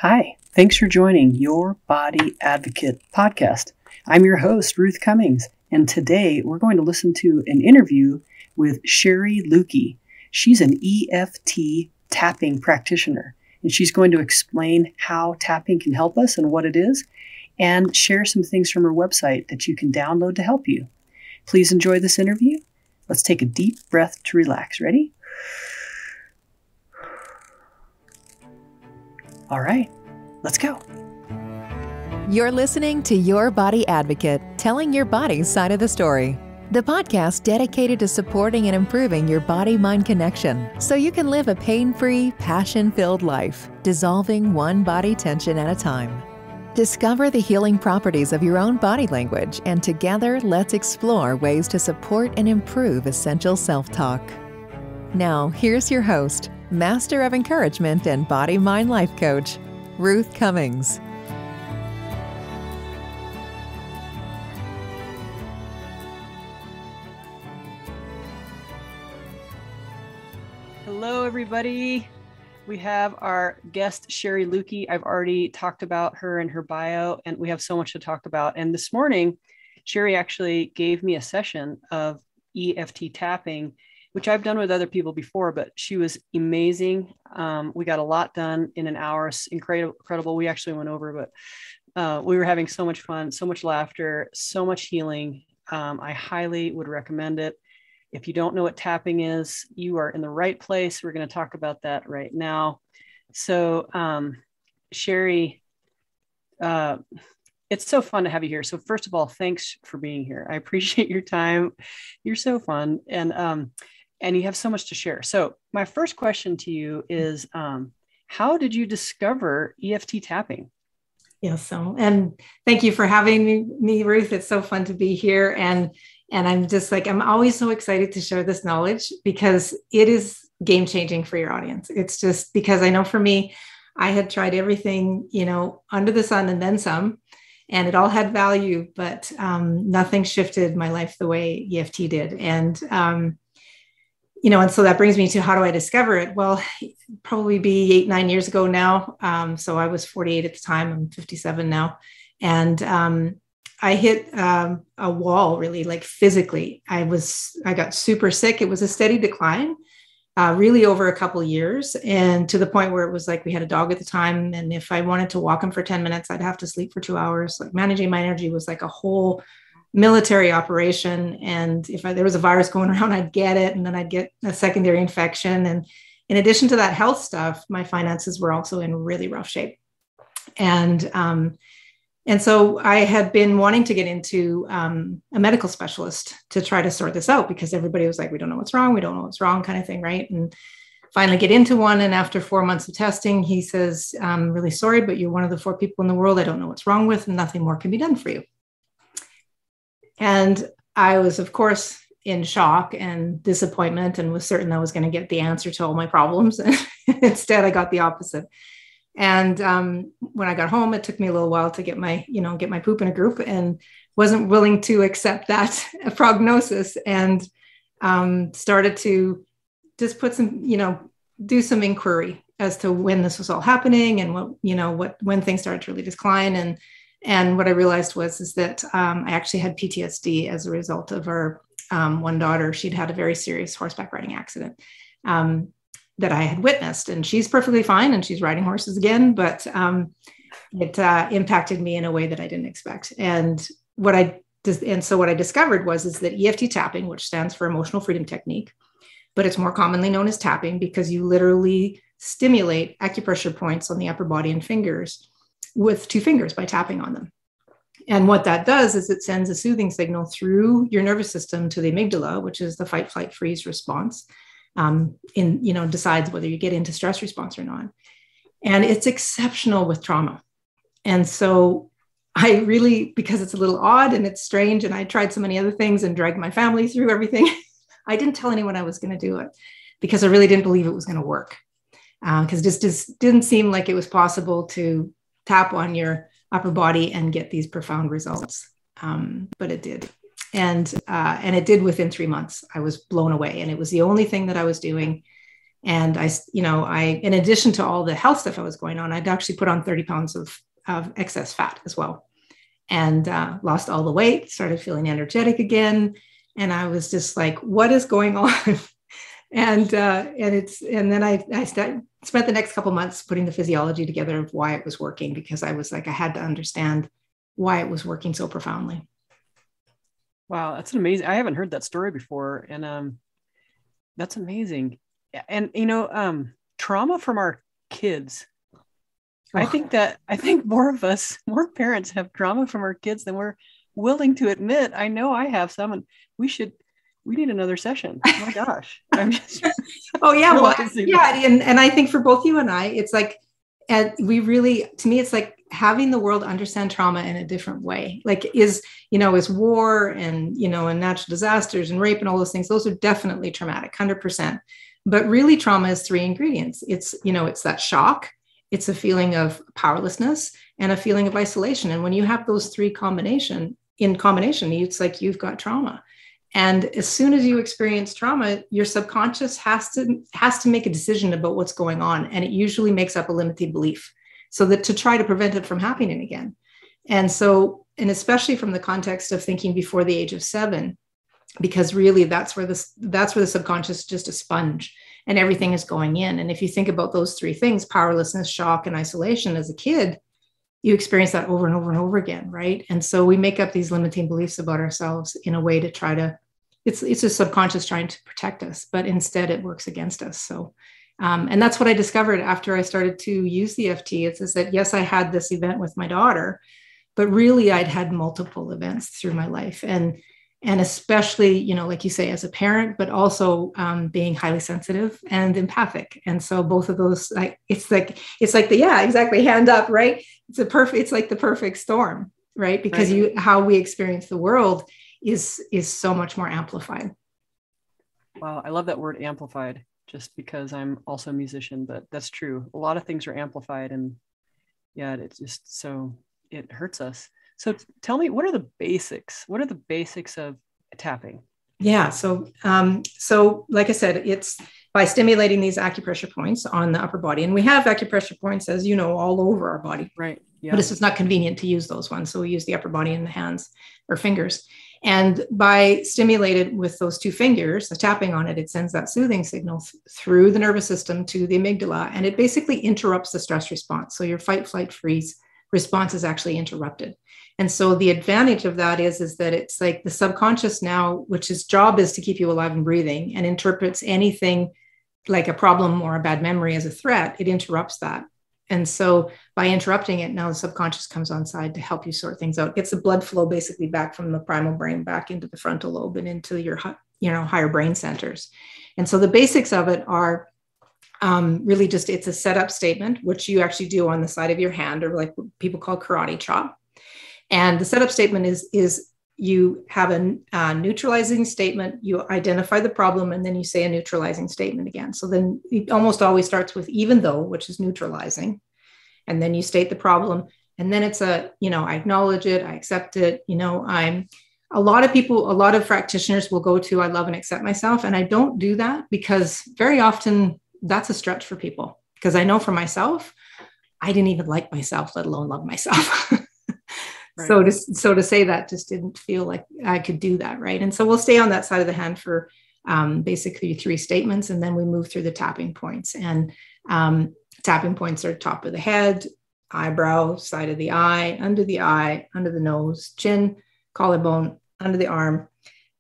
Hi, thanks for joining Your Body Advocate podcast. I'm your host, Ruth Cummings, and today we're going to listen to an interview with Sherry Lukey. She's an EFT tapping practitioner, and she's going to explain how tapping can help us and what it is, and share some things from her website that you can download to help you. Please enjoy this interview. Let's take a deep breath to relax. Ready? All right, let's go. You're listening to Your Body Advocate, telling your body's side of the story. The podcast dedicated to supporting and improving your body-mind connection so you can live a pain-free, passion-filled life, dissolving one body tension at a time. Discover the healing properties of your own body language, and together let's explore ways to support and improve essential self-talk. Now, here's your host, Master of Encouragement and Body-Mind Life Coach, Ruth Cummings. Hello, everybody. We have our guest, Sherry Lukey. I've already talked about her and her bio, and we have so much to talk about. And this morning, Sherry actually gave me a session of EFT tapping, which I've done with other people before, but she was amazing. We got a lot done in an hour. Incredible. We actually went over, but we were having so much fun, so much laughter, so much healing. I highly would recommend it. If you don't know what tapping is, you are in the right place. We're going to talk about that right now. So, Sherry, it's so fun to have you here. So first of all, thanks for being here. I appreciate your time. You're so fun. And you have so much to share. So my first question to you is, how did you discover EFT tapping? And thank you for having me, Ruth. It's so fun to be here. And I'm always so excited to share this knowledge because it is game changing for your audience. It's just because I know for me, I had tried everything, under the sun and then some, and it all had value, but nothing shifted my life the way EFT did. And so that brings me to how do I discover it? Well, probably be 8-9 years ago now. So I was 48 at the time. I'm 57 now. And I hit a wall really, like physically. I got super sick. It was a steady decline, really over a couple of years. And to the point where it was like, we had a dog at the time. And if I wanted to walk him for 10 minutes, I'd have to sleep for 2 hours. Like managing my energy was like a whole military operation. And if there was a virus going around, I'd get it. And then I'd get a secondary infection. And in addition to that health stuff, my finances were also in really rough shape. And so I had been wanting to get into a medical specialist to try to sort this out because everybody was like, we don't know what's wrong. We don't know what's wrong kind of thing. Right. And finally get into one. And after 4 months of testing, he says, I'm really sorry, but you're one of the 4 people in the world I don't know what's wrong with, and nothing more can be done for you. And I was, of course, in shock and disappointment and was certain I was going to get the answer to all my problems. And instead, I got the opposite. And when I got home, it took me a little while to get my poop in a group, and wasn't willing to accept that prognosis, and started to just put some, do some inquiry as to when this was all happening and when things started to really decline. And what I realized is that I actually had PTSD as a result of our one daughter. She'd had a very serious horseback riding accident that I had witnessed, and she's perfectly fine and she's riding horses again, but it impacted me in a way that I didn't expect. And what I discovered is that EFT tapping, which stands for emotional freedom technique, but it's more commonly known as tapping because you literally stimulate acupressure points on the upper body and fingers with 2 fingers by tapping on them. And what that does is it sends a soothing signal through your nervous system to the amygdala, which is the fight, flight, freeze response. Decides whether you get into stress response or not. And it's exceptional with trauma. And so I really, because it's a little odd and it's strange, and I tried so many other things and dragged my family through everything, I didn't tell anyone I was going to do it because I really didn't believe it was going to work. Because it just didn't seem like it was possible to tap on your upper body and get these profound results. But it did. And it did within 3 months. I was blown away. And it was the only thing that I was doing And in addition to all the health stuff I was going on, I'd actually put on 30 pounds of excess fat as well, and lost all the weight, started feeling energetic again. And I was just like, what is going on? And then I spent the next couple of months putting the physiology together of why it was working, because I was like, I had to understand why it was working so profoundly. Wow, that's amazing. I haven't heard that story before, and that's amazing. And trauma from our kids. I think more parents have trauma from our kids than we're willing to admit. I know I have some, and we need another session. Oh my gosh. I'm just oh yeah. Well, yeah. And I think for both you and I, it's like, and to me, it's like having the world understand trauma in a different way. Like is war and natural disasters and rape and all those things. Those are definitely traumatic, 100%. But really trauma is 3 ingredients. It's that shock, it's a feeling of powerlessness, and a feeling of isolation. And when you have those 3 in combination, it's like you've got trauma. And as soon as you experience trauma, your subconscious has to make a decision about what's going on. And it usually makes up a limiting belief so that to try to prevent it from happening again. And especially from the context of thinking before the age of 7, because really that's where the subconscious is just a sponge and everything is going in. And if you think about those 3 things, powerlessness, shock, and isolation, as a kid, you experience that over and over and over again, right? And so we make up these limiting beliefs about ourselves in a way to try to, it's a subconscious trying to protect us, but instead it works against us. So, and that's what I discovered after I started to use the EFT. Is that, yes, I had this event with my daughter, but really I'd had multiple events through my life. And especially, like you say, as a parent, but also being highly sensitive and empathic. And so both of those, it's like exactly, hand up, right? It's like the perfect storm, right? Because how we experience the world is so much more amplified. Wow, I love that word, amplified, just because I'm also a musician, but that's true. A lot of things are amplified, and yeah, it's just so it hurts us. So tell me, what are the basics? What are the basics of tapping? Yeah. So like I said, it's by stimulating these acupressure points on the upper body. And we have acupressure points, as you know, all over our body. Right. Yeah. But it's just not convenient to use those ones. So we use the upper body and the hands or fingers. And by stimulated with those 2 fingers, the tapping on it, it sends that soothing signal through the nervous system to the amygdala. And it basically interrupts the stress response. So your fight, flight, freeze response is actually interrupted. And so the advantage of that is that it's like the subconscious now, which its job is to keep you alive and breathing, and interprets anything like a problem or a bad memory as a threat. It interrupts that. And so by interrupting it, now the subconscious comes on side to help you sort things out. It gets the blood flow basically back from the primal brain back into the frontal lobe and into your higher brain centers. And so the basics of it are really just, it's a setup statement, which you actually do on the side of your hand, or like what people call karate chop. And the setup statement is you have a neutralizing statement, you identify the problem, and then you say a neutralizing statement again. So then it almost always starts with even though, which is neutralizing. And then you state the problem. And then it's I acknowledge it, I accept it. A lot of practitioners will go to, I love and accept myself. And I don't do that because very often that's a stretch for people. Because I know for myself, I didn't even like myself, let alone love myself. Right. So to say that just didn't feel like I could do that. Right. And so we'll stay on that side of the hand for basically 3 statements. And then we move through the tapping points. And tapping points are top of the head, eyebrow, side of the eye, under the nose, chin, collarbone, under the arm.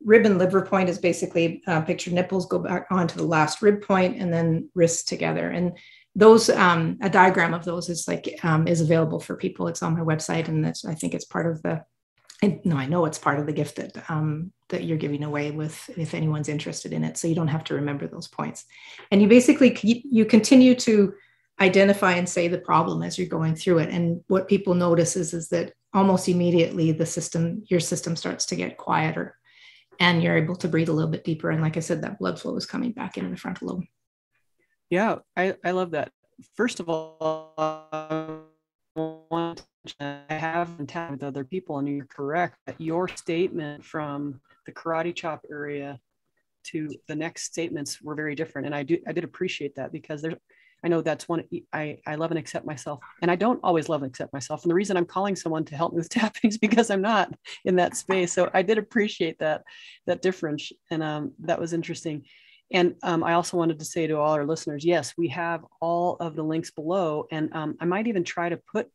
Rib and liver point is basically picture nipples go back onto the last rib point, and then wrists together. And those, a diagram of those is is available for people. It's on my website, and I think it's part of I know it's part of the gift that you're giving away with, if anyone's interested in it. So you don't have to remember those points. And you basically, you continue to identify and say the problem as you're going through it. And what people notice is that almost immediately your system starts to get quieter, and you're able to breathe a little bit deeper. And like I said, that blood flow is coming back into the frontal lobe. Yeah, I love that. First of all, I haven't tapped with other people, and you're correct that your statement from the karate chop area to the next statements were very different. And I did appreciate that, because I know that's one, I love and accept myself, and I don't always love and accept myself. And the reason I'm calling someone to help me with tapping is because I'm not in that space. So I did appreciate that difference. And that was interesting. And I also wanted to say to all our listeners, yes, we have all of the links below. And I might even try to put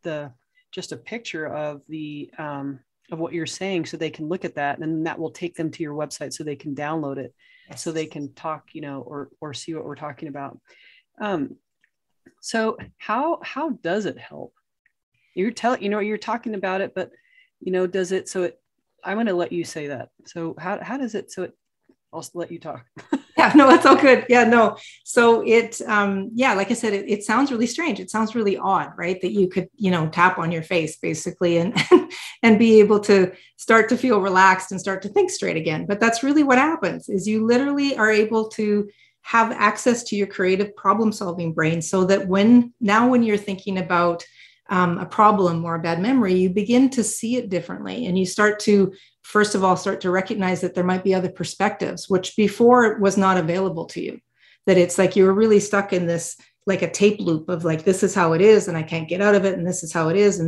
just a picture of of what you're saying, so they can look at that, and that will take them to your website so they can download it. Yes. So they can talk, or see what we're talking about. So how does it help? You're talking about it, but does it, I'm going to let you say that. So how does it, I'll let you talk. Yeah, no, it's all good. Yeah, no. So it, like I said, it sounds really strange. It sounds really odd, right? That you could, tap on your face basically and be able to start to feel relaxed and start to think straight again. But that's really what happens, is you literally are able to have access to your creative problem solving brain, so that when you're thinking about a problem or a bad memory, you begin to see it differently. And you start to, first of all, recognize that there might be other perspectives, which before was not available to you. That it's like you were really stuck in this, like a tape loop of like, this is how it is, and I can't get out of it, and this is how it is.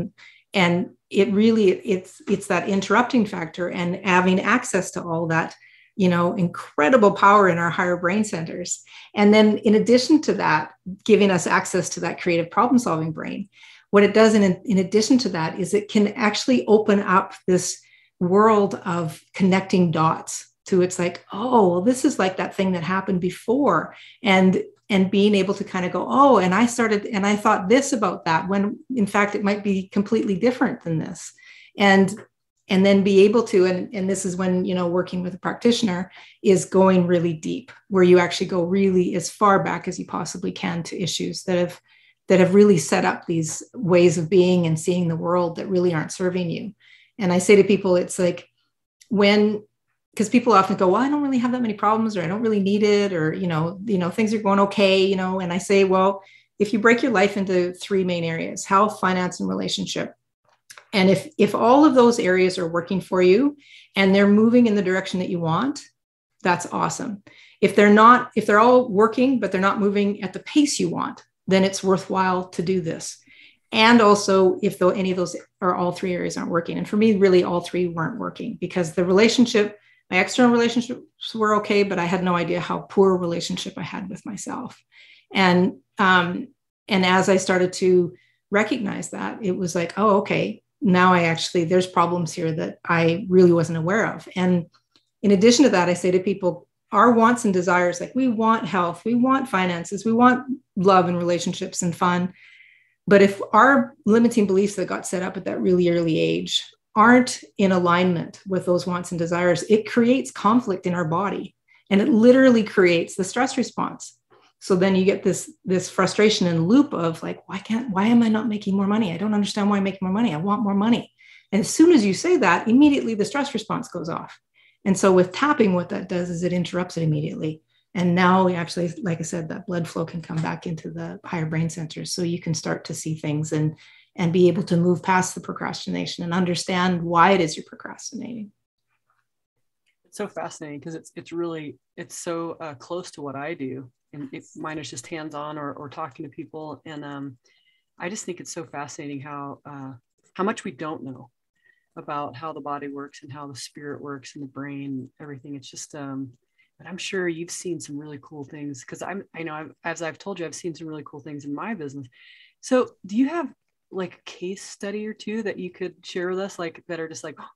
And it really, it's that interrupting factor, and having access to all that, incredible power in our higher brain centers. And then in addition to that, giving us access to that creative problem solving brain, what it does in addition to that is it can actually open up this world of connecting dots to, it's like, oh, well, this is like that thing that happened before. And being able to kind of go, oh, and I thought this about that, when in fact it might be completely different than this. And then be able to, and this is when, working with a practitioner is going really deep, where you actually go really as far back as you possibly can to issues that have really set up these ways of being and seeing the world that really aren't serving you. And I say to people, it's like because people often go, well, I don't really have that many problems, or I don't really need it, or, things are going okay, and I say, well, if you break your life into three main areas: health, finance, and relationship. And if all of those areas are working for you and they're moving in the direction that you want, that's awesome. If they're all working, but they're not moving at the pace you want, then it's worthwhile to do this. And also, if any of those or all three areas aren't working. And for me, really, all three weren't working, because the relationship, my external relationships were okay, but I had no idea how poor a relationship I had with myself. And as I started to recognize that, it was like, oh, okay, now there's problems here that I really wasn't aware of. And in addition to that, I say to people, our wants and desires, like we want health, we want finances, we want love and relationships and fun. But if our limiting beliefs that got set up at that really early age aren't in alignment with those wants and desires, it creates conflict in our body, and it literally creates the stress response. So then you get this frustration and loop of like, why am I not making more money? I don't understand why I'm making more money. I want more money. And as soon as you say that, immediately the stress response goes off. And so with tapping, what that does is it interrupts it immediately. And now we actually, like I said, that blood flow can come back into the higher brain centers. So you can start to see things and be able to move past the procrastination and understand why it is you're procrastinating. It's so fascinating, because it's so close to what I do. And mine is just hands-on or talking to people. And I just think it's so fascinating how much we don't know about how the body works and how the spirit works and the brain, everything. It's just, but I'm sure you've seen some really cool things, because as I've told you, I've seen some really cool things in my business. So do you have like a case study or two that you could share with us, like that are just like, oh,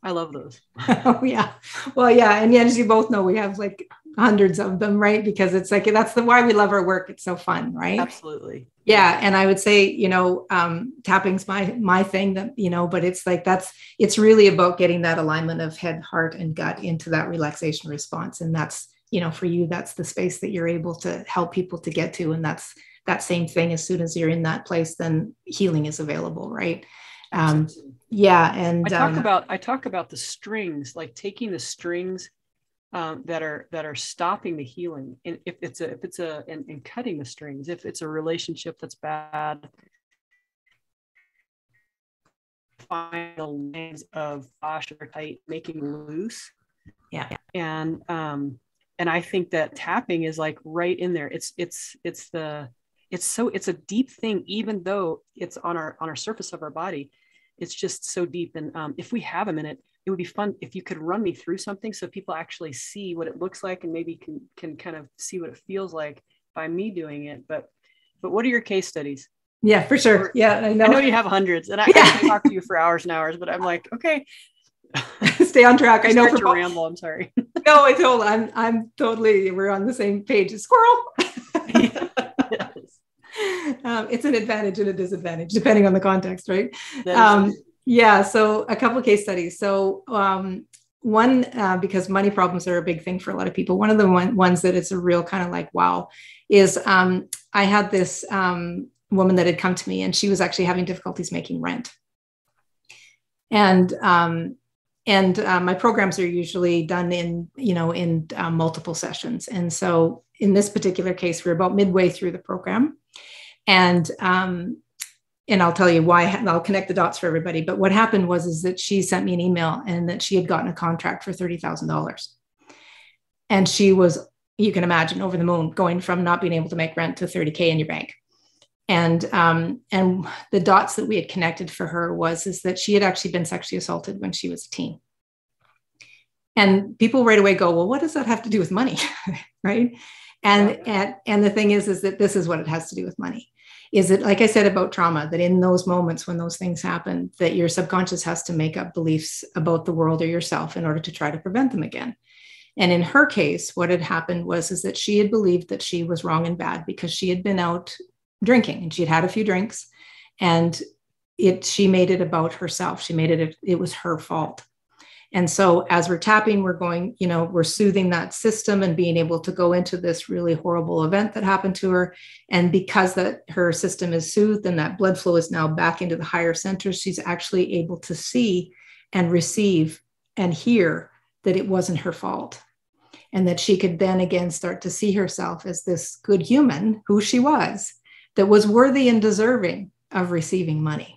I love those. Oh yeah. Well, yeah. And as you both know, we have like hundreds of them, right? Because it's like, that's why we love our work. It's so fun, right? Absolutely. Yeah. And I would say, tapping's my thing that, but it's like, it's really about getting that alignment of head, heart, and gut into that relaxation response. And that's, for you, that's the space that you're able to help people to get to. And that's that same thing. As soon as you're in that place, then healing is available, right? Yeah. And I talk about the strings, like taking the strings that are stopping the healing. And and cutting the strings, if it's a relationship that's bad, find the lines of fascia tight, making loose. Yeah. And And I think that tapping is like right in there. It's a deep thing, even though it's on our surface of our body. It's just so deep. And if we have a minute, it would be fun if you could run me through something so people actually see what it looks like and maybe can kind of see what it feels like by me doing it. But what are your case studies? Yeah, for sure. Yeah, I know you have hundreds, and I can talk to you for hours and hours, but I'm like, okay, stay on track. I know to ramble. I'm sorry. No, I'm totally, we're on the same page. A squirrel. It's an advantage and a disadvantage depending on the context, right? Yeah. So a couple of case studies. So one, because money problems are a big thing for a lot of people. One of the ones that it's a real kind of like, wow, is I had this woman that had come to me, and she was actually having difficulties making rent. And my programs are usually done in multiple sessions. And so in this particular case, we're about midway through the program. And I'll tell you why, and I'll connect the dots for everybody. But what happened is that she sent me an email and that she had gotten a contract for $30,000. And she was, you can imagine, over the moon, going from not being able to make rent to $30K in your bank. And the dots that we had connected for her is that she had actually been sexually assaulted when she was a teen. And people right away go, well, what does that have to do with money? Right. And the thing is that this is what it has to do with money. Is it, like I said about trauma, that in those moments when those things happen, that your subconscious has to make up beliefs about the world or yourself in order to try to prevent them again. And in her case, what had happened is that she had believed that she was wrong and bad because she had been out drinking and she had had a few drinks, and she made it about herself. She made it was her fault. And so as we're tapping, we're going, we're soothing that system and being able to go into this really horrible event that happened to her. And because that her system is soothed and that blood flow is now back into the higher centers, she's actually able to see and receive and hear that it wasn't her fault. And that she could then again start to see herself as this good human who she was, that was worthy and deserving of receiving money.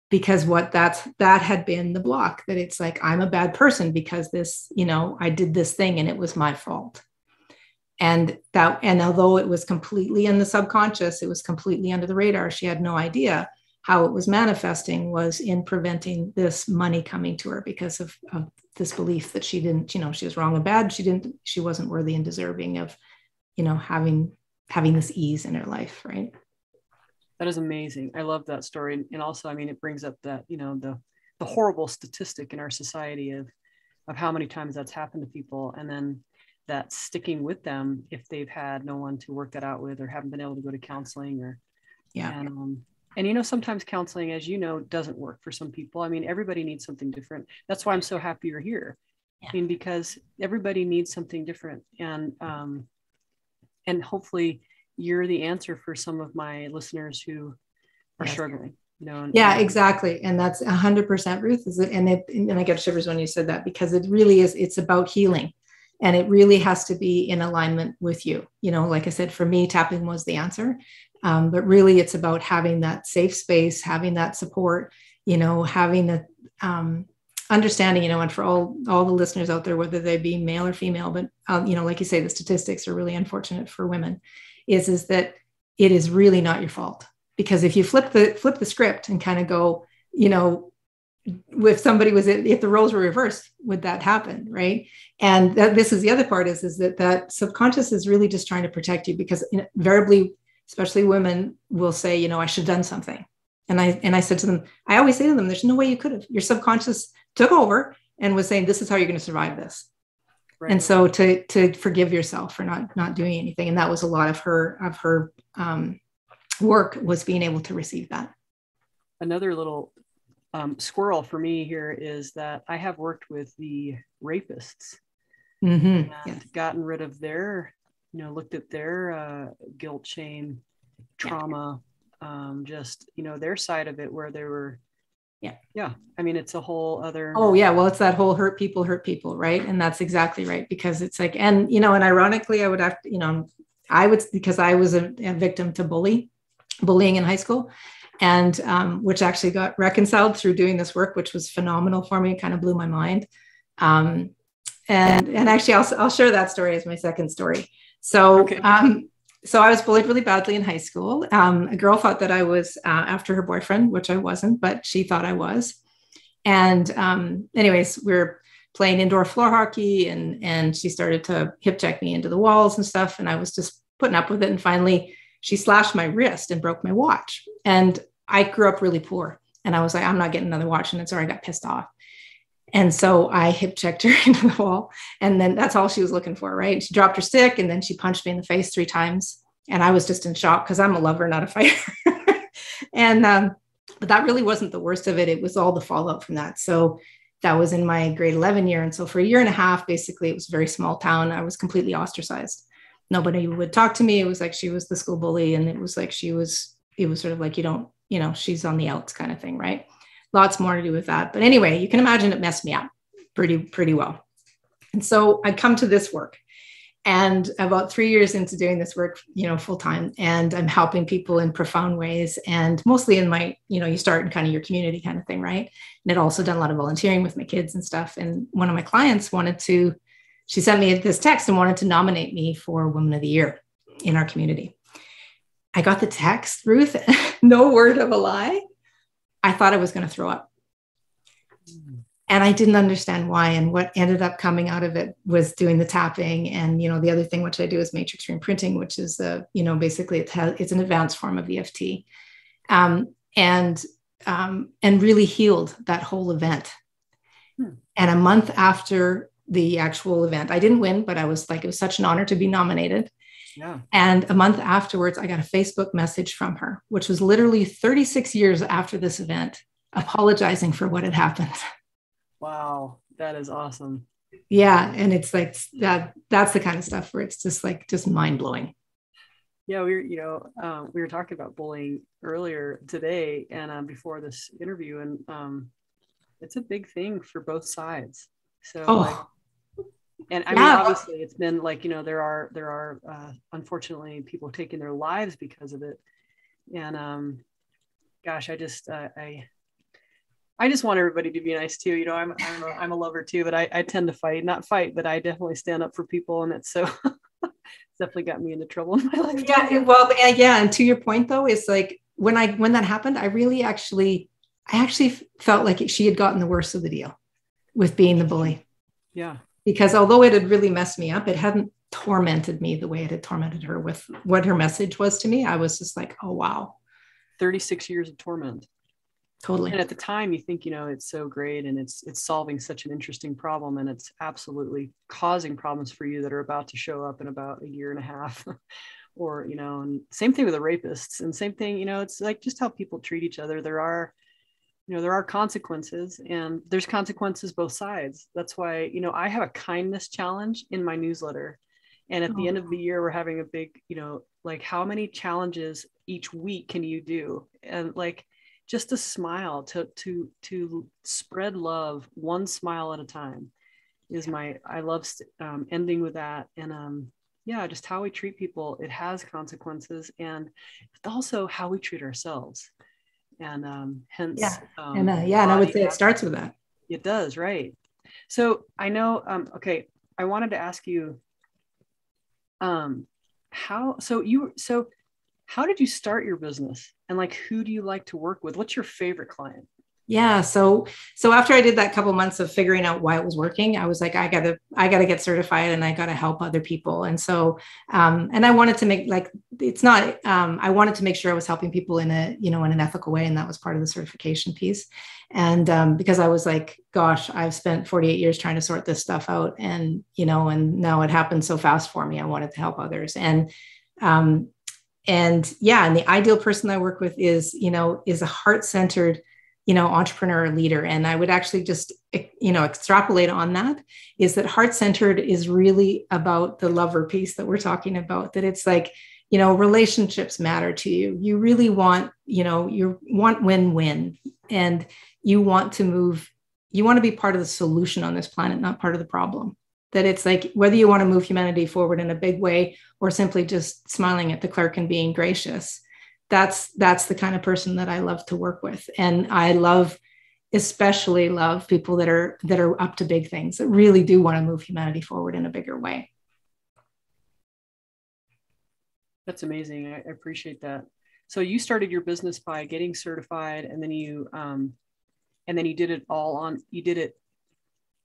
Because that had been the block, that it's like, I'm a bad person because this, I did this thing and it was my fault. And although it was completely in the subconscious, it was completely under the radar. She had no idea how it was manifesting was in preventing this money coming to her because of this belief that she didn't, she was wrong and bad. She wasn't worthy and deserving of, having this ease in her life. Right. That is amazing. I love that story. And also, it brings up that, the horrible statistic in our society of how many times that's happened to people. And then that sticking with them if they've had no one to work that out with or haven't been able to go to counseling or, and sometimes counseling, as doesn't work for some people. Everybody needs something different. That's why I'm so happy you're here. Yeah. because everybody needs something different. And hopefully you're the answer for some of my listeners who are struggling. Exactly. And that's 100% Ruth. And I get shivers when you said that, because it really is, it's about healing, and it really has to be in alignment with you. Like I said, for me, tapping was the answer. But really it's about having that safe space, having that support, having the understanding, and for all the listeners out there, whether they be male or female, but like you say, the statistics are really unfortunate for women, is that it is really not your fault. Because if you flip the script and kind of go, if the roles were reversed, would that happen? Right. And this is the other part is that subconscious is really just trying to protect you, because invariably, especially women, will say, I should have done something. And I said to them, I always say to them, there's no way you could have. Your subconscious took over and was saying, this is how you're going to survive this. Right. And so to forgive yourself for not doing anything. And that was a lot of her work, was being able to receive that. Another little squirrel for me here is that I have worked with the rapists and gotten rid of their, looked at their guilt, shame, trauma, just, their side of it, where they were, it's a whole other. Oh yeah. Well, it's that whole hurt people, right? And that's exactly right. Because it's like, and, and ironically, I would have to, because I was a victim to bullying in high school, and which actually got reconciled through doing this work, which was phenomenal for me. It kind of blew my mind. And actually I'll share that story as my second story. So, Okay. So I was bullied really badly in high school. A girl thought that I was after her boyfriend, which I wasn't, but she thought I was. And anyways, we were playing indoor floor hockey, and she started to hip check me into the walls and stuff. And I was just putting up with it. And finally, she slashed my wrist and broke my watch. And I grew up really poor. And I was like, I'm not getting another watch. And so I got pissed off. And so I hip checked her into the wall. And then that's all she was looking for, right? She dropped her stick and then she punched me in the face 3 times. And I was just in shock because I'm a lover, not a fighter. And but that really wasn't the worst of it. It was all the fallout from that. So that was in my grade 11 year. And so for a year and a half, basically, it was a very small town. I was completely ostracized. Nobody would talk to me. It was like she was the school bully. And it was like it was sort of like, she's on the outs kind of thing, right? Lots more to do with that. But anyway, you can imagine it messed me up pretty well. And so I come to this work, and about 3 years into doing this work, full time, and I'm helping people in profound ways, and mostly in my, you start in kind of your community kind of thing, right? And I'd also done a lot of volunteering with my kids and stuff. And one of my clients she sent me this text and wanted to nominate me for Woman of the Year in our community. I got the text, Ruth, no word of a lie. I thought I was going to throw up. And I didn't understand why. And what ended up coming out of it was doing the tapping. And, the other thing which I do is matrix re-imprinting, which is, basically it's an advanced form of EFT, and really healed that whole event. And a month after the actual event, I didn't win, but I was like, it was such an honor to be nominated. Yeah. And a month afterwards, I got a Facebook message from her, which was literally 36 years after this event, apologizing for what had happened. Wow. That is awesome. Yeah. And it's like that's the kind of stuff where it's just mind blowing. Yeah. We were talking about bullying earlier today and before this interview, and it's a big thing for both sides. So and I mean, obviously it's been like, there are unfortunately people taking their lives because of it. And gosh, I just want everybody to be nice too. I'm a lover too, but I tend to not fight, but I definitely stand up for people. And it's it's definitely got me into trouble in my life. Yeah. Well, yeah. And to your point though, it's like when that happened, I actually felt like she had gotten the worst of the deal with being the bully. Yeah. Because although it had really messed me up, it hadn't tormented me the way it had tormented her with what her message was to me. I was just like, oh, wow. 36 years of torment. Totally. And at the time you think, it's so great and it's solving such an interesting problem, and it's absolutely causing problems for you that are about to show up in about a year and a half or, and same thing with the rapists, and same thing, it's like just how people treat each other. There are consequences, and there's consequences both sides. That's why, I have a kindness challenge in my newsletter. And at the end of the year, we're having a big, like how many challenges each week can you do? And like just a smile to spread love, one smile at a time is I love ending with that. And just how we treat people, it has consequences, and also how we treat ourselves. And hence, and I would say it starts with that. It does, right? So I know. Okay, I wanted to ask you, how did you start your business, and like who do you like to work with? What's your favorite client? Yeah. So after I did that couple months of figuring out why it was working, I was like, I gotta get certified, and I gotta help other people. And so, and I wanted to make I wanted to make sure I was helping people in an ethical way. And that was part of the certification piece. And because I was like, gosh, I've spent 48 years trying to sort this stuff out, and now it happened so fast for me. I wanted to help others. And the ideal person I work with is a heart-centered, entrepreneur leader. And I would actually just, extrapolate on that, is that heart-centered is really about the lover piece that we're talking about, that it's like, relationships matter to you. You really want, you want win-win, and you want to be part of the solution on this planet, not part of the problem. That it's like, whether you want to move humanity forward in a big way or simply just smiling at the clerk and being gracious, that's the kind of person that I love to work with. And I love, especially love people that are up to big things, that really do want to move humanity forward in a bigger way. That's amazing. I appreciate that. So you started your business by getting certified, and then you did it all on, you did it.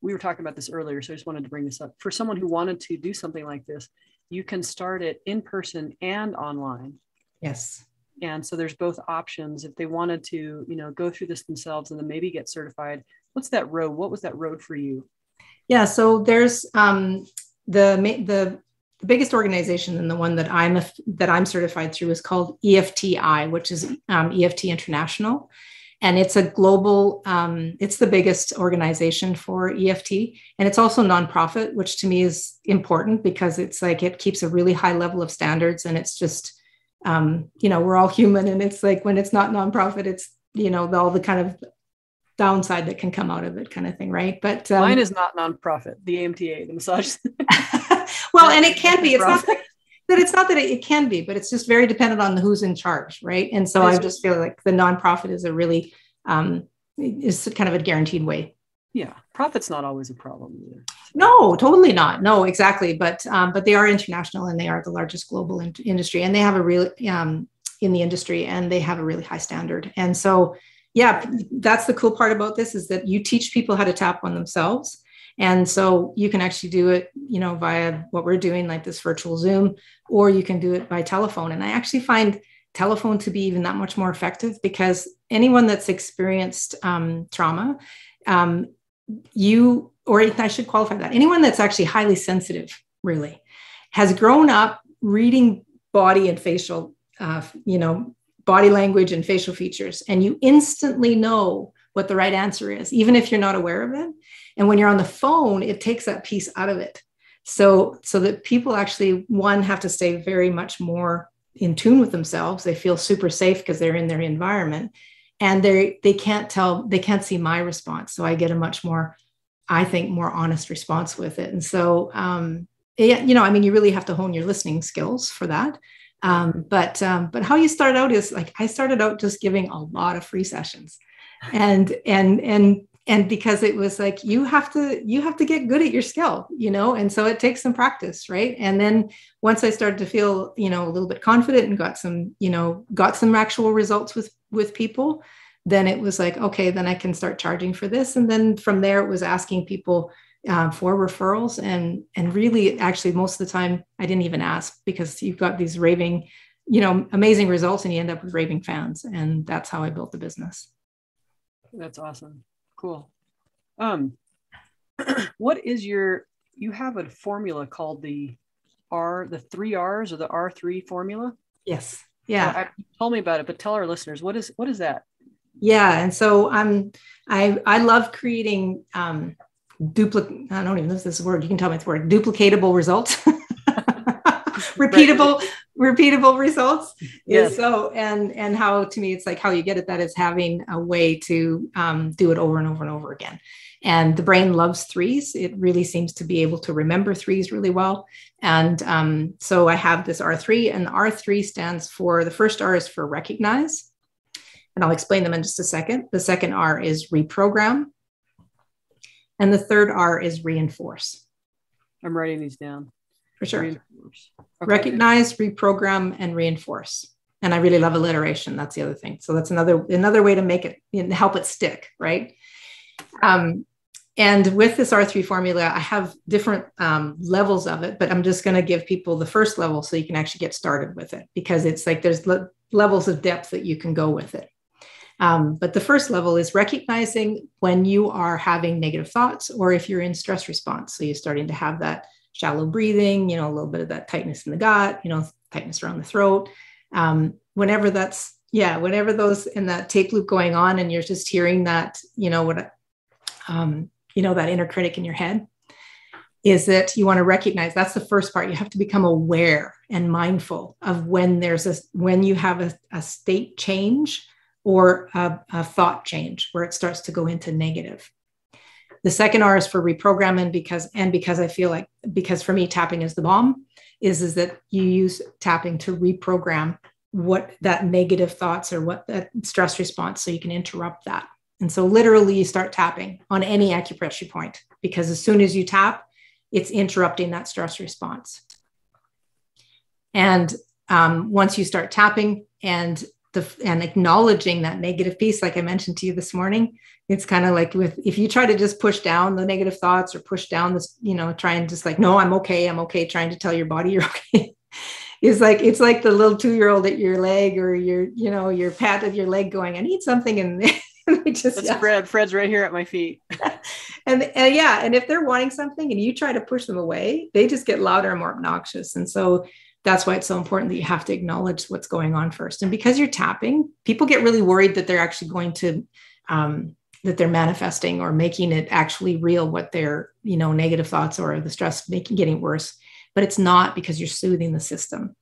We were talking about this earlier, so I just wanted to bring this up. For someone who wanted to do something like this, you can start it in person and online. Yes. And so there's both options if they wanted to, go through this themselves and then maybe get certified. What's that road? What was that road for you? Yeah. So there's the biggest organization, and the one that I'm certified through, is called EFTI, which is EFT International. And it's a global, it's the biggest organization for EFT. And it's also nonprofit, which to me is important because it's like, it keeps a really high level of standards. And it's just, we're all human. And it's like, when it's not nonprofit, it's, all the kind of downside that can come out of it kind of thing. Right. But mine is not nonprofit, the AMTA, the massage. Well, and it can be, it's not that it can be, but it's just very dependent on who's in charge. Right. And so I just feel like the nonprofit is a really, is kind of a guaranteed way. Yeah. Profit's not always a problem either. No, totally not. No, exactly. But they are international, and they are the largest global industry, and they have a real, in the industry, and they have a really high standard. And so, yeah, that's the cool part about this, is that you teach people how to tap on themselves. And so you can actually do it, via what we're doing, like this virtual Zoom, or you can do it by telephone. And I actually find telephone to be even that much more effective, because anyone that's experienced trauma, or I should qualify that, anyone that's actually highly sensitive, really, has grown up reading body and facial, body language and facial features, and you instantly know what the right answer is, even if you're not aware of it. And when you're on the phone, it takes that piece out of it. So that people actually, one, have to stay very much more in tune with themselves. They feel super safe because they're in their environment, and they can't see my response. So I get a much more, I think, more honest response with it. And so, you really have to hone your listening skills for that. But how you start out is like, I started out just giving a lot of free sessions, and because it was like, you have to get good at your skill, and so it takes some practice. Right. And then once I started to feel, a little bit confident and got some actual results with people, then it was like, okay, then I can start charging for this. And then from there, it was asking people for referrals, and really, actually, most of the time I didn't even ask, because you've got these raving, amazing results, and you end up with raving fans. And that's how I built the business. That's awesome. Cool. What is you have a formula called the 3 R's, or the R3 formula? Yes. Yeah. Told me about it, but tell our listeners, what is that? Yeah. And so I love creating, I don't even know if this is a word. You can tell me it's a word. Duplicatable results. repeatable results. Yes. So, and how, to me, it's like, how you get at that is having a way to do it over and over and over again. And the brain loves threes. It really seems to be able to remember threes really well. And so I have this R3, and the R3 stands for, the first R is for recognize. And I'll explain them in just a second. The second R is reprogram. And the third R is reinforce. I'm writing these down. For sure. Okay. Recognize, reprogram, and reinforce. And I really love alliteration. That's the other thing. So that's another way to make it, help it stick, right? And with this R3 formula, I have different levels of it, but I'm just going to give people the first level so you can actually get started with it, because it's like there's levels of depth that you can go with it. But the first level is recognizing when you are having negative thoughts, or if you're in stress response. So you're starting to have that shallow breathing, a little bit of that tightness in the gut, tightness around the throat. Whenever those in that tape loop going on, and you're just hearing that, that inner critic in your head, is that you want to recognize. That's the first part. You have to become aware and mindful of when you have a state change or a thought change where it starts to go into negative. The second R is for reprogramming, because I feel like, because for me, tapping is the bomb, is that you use tapping to reprogram what that negative thoughts or what that stress response, so you can interrupt that. And so literally you start tapping on any acupressure point, because as soon as you tap, it's interrupting that stress response. And once you start tapping and acknowledging that negative piece, like I mentioned to you this morning, it's kind of like if you try to just push down the negative thoughts or push down this, try and just like, no, I'm okay, trying to tell your body you're okay. It's like the little 2-year-old at your leg, or your pat of your leg going, I need something. And they just, Fred's right here at my feet. and if they're wanting something and you try to push them away, they just get louder and more obnoxious. And so that's why it's so important that you have to acknowledge what's going on first. And because you're tapping, people get really worried that they're actually going to, that they're manifesting or making it actually real, what their, negative thoughts or the stress getting worse. But it's not, because you're soothing the system.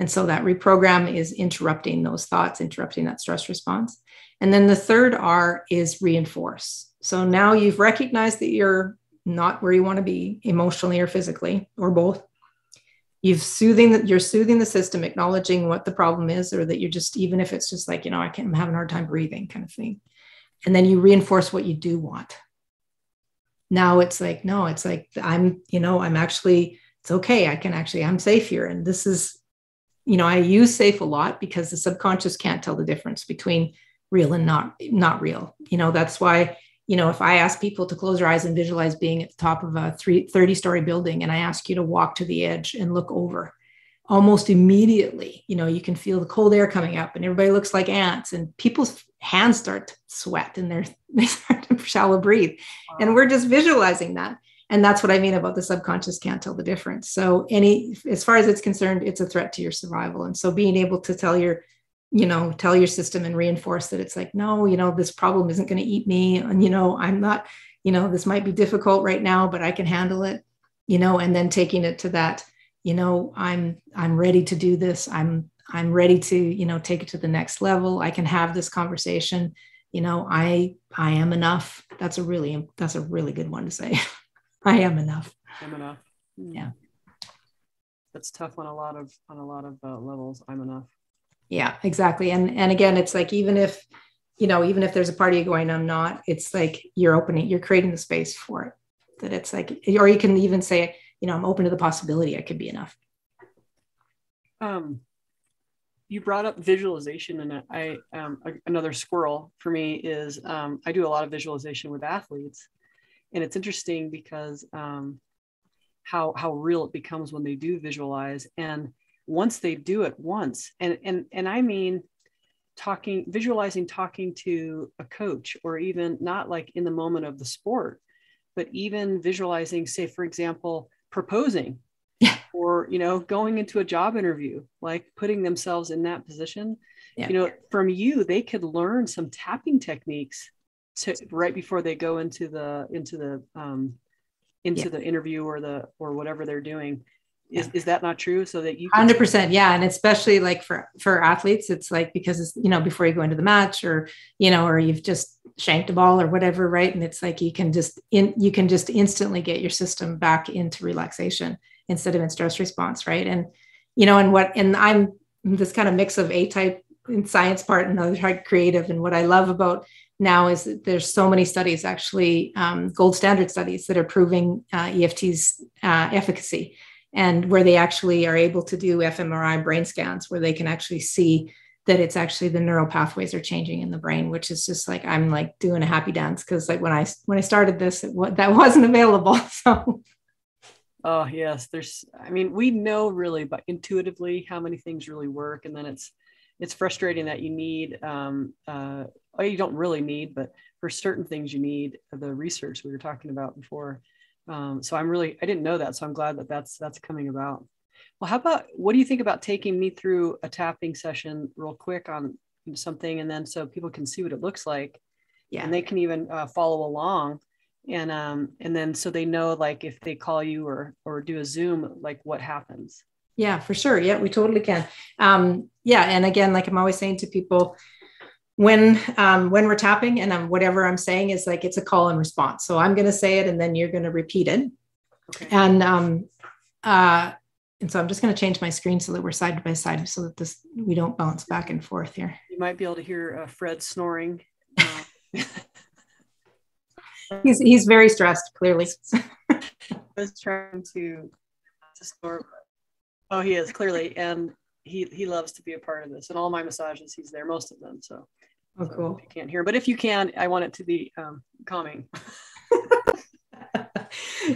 And so that reprogram is interrupting those thoughts, interrupting that stress response. And then the third R is reinforce. So now you've recognized that you're not where you want to be emotionally or physically, or both. You're soothing the system, acknowledging what the problem is, or that you're just, even if it's just like, I'm having a hard time breathing kind of thing. And then you reinforce what you do want. Now it's like, no, it's like, I'm actually, it's okay. I'm safe here. And this is, I use safe a lot because the subconscious can't tell the difference between real and not real. That's why, if I ask people to close their eyes and visualize being at the top of a 30-story building, and I ask you to walk to the edge and look over, almost immediately, you can feel the cold air coming up and everybody looks like ants, and people's hands start to sweat and they start to shallow breathe. Wow. And we're just visualizing that. And that's what I mean about the subconscious can't tell the difference. So as far as it's concerned, it's a threat to your survival. And so being able to tell your system and reinforce that it's like, no, this problem isn't going to eat me. And, I'm not, this might be difficult right now, but I can handle it, and then taking it to that, I'm ready to do this. I'm ready to, take it to the next level. I can have this conversation. I am enough. That's a really good one to say. I am enough. I'm enough. Yeah. That's tough on a lot of levels. I'm enough. Yeah, exactly. And again, it's like, even if there's a part of you going, I'm not, it's like you're creating the space for it. That it's like, or you can even say, I'm open to the possibility I could be enough. You brought up visualization, and another squirrel for me is I do a lot of visualization with athletes, and it's interesting because how real it becomes when they do visualize. And once they do it once, and I mean, visualizing talking to a coach, or even not like in the moment of the sport, but even visualizing, say, for example, proposing, or, going into a job interview, like putting themselves in that position, from you, they could learn some tapping techniques right before they go into the interview or whatever they're doing. Is that not true? So that you 100%. Yeah. And especially like for athletes, it's like, because it's, before you go into the match, or, or you've just shanked a ball or whatever. Right. And it's like, you can just instantly get your system back into relaxation instead of in stress response. Right. And, and I'm this kind of mix of A-type in science part and other type creative. And what I love about now is that there's so many studies, actually gold standard studies, that are proving EFT's efficacy. And where they actually are able to do fMRI brain scans, where they can actually see that it's actually the neural pathways are changing in the brain, which is just like, I'm like doing a happy dance. Cause like when I started this, that wasn't available. So. Oh yes. We know really, but intuitively how many things really work. And then it's frustrating that you need, you don't really need, but for certain things you need the research we were talking about before. So I didn't know that. So I'm glad that that's coming about. Well, what do you think about taking me through a tapping session real quick on something, and then so people can see what it looks like, and they can even follow along, and then so they know, like, if they call you or do a Zoom, like what happens. Yeah, for sure. Yeah, we totally can. And again, like I'm always saying to people, when we're tapping, and whatever I'm saying is like, it's a call and response. So I'm going to say it and then you're going to repeat it. Okay. And so I'm just going to change my screen so that we're side by side, so that we don't bounce back and forth here. You might be able to hear Fred snoring. He's very stressed, clearly. I was trying to store. Oh, he is clearly, and he loves to be a part of this. And all my massages, he's there, most of them. So, Cool. If you can't hear, but if you can, I want it to be calming.